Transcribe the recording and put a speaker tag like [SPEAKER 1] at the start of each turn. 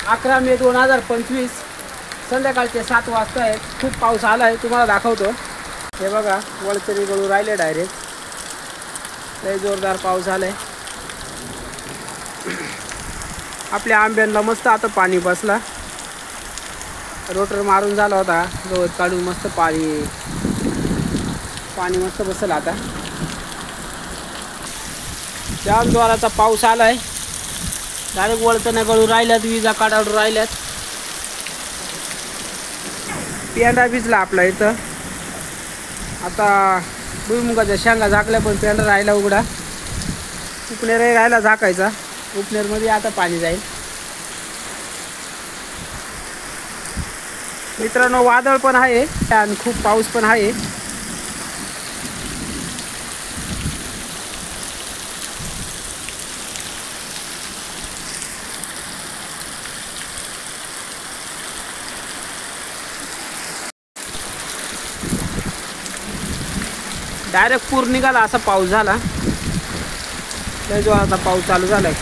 [SPEAKER 1] 11 मे 2025 संध्याकाळचे 7 वाजता आहेत. खूप पाऊस आला आहे, तुम्हाला दाखवतो. हे बघा वळचरी गळू राहिले डायरेक्ट. लय जोरदार पाऊस आला आहे. आपल्या आंब्यांना मस्त आता पाणी बसला. रोटर मारून झाला होता, गवत काढून मस्त पाणी मस्त बसल. आता जाम जोराचा पाऊस आला आहे. डायरेक्ट वळचण्या गळू राहिल्यात, विजा काढाडू राहिल्यात. पेंढा भिजला आपला इथं. आता भुईमुगाच्या शेंगा झाकल्या, पण पेंढा राहिला उघडा. उपनेरही राहिला झाकायचा. उपनेरमध्ये आता पाणी जाईल. मित्रांनो वादळ पण आहे आणि खूप पाऊस पण आहे. डायरेक्ट पूर निघाला असा पाऊस झाला. लय जोराचा पाऊस चालू झालाय.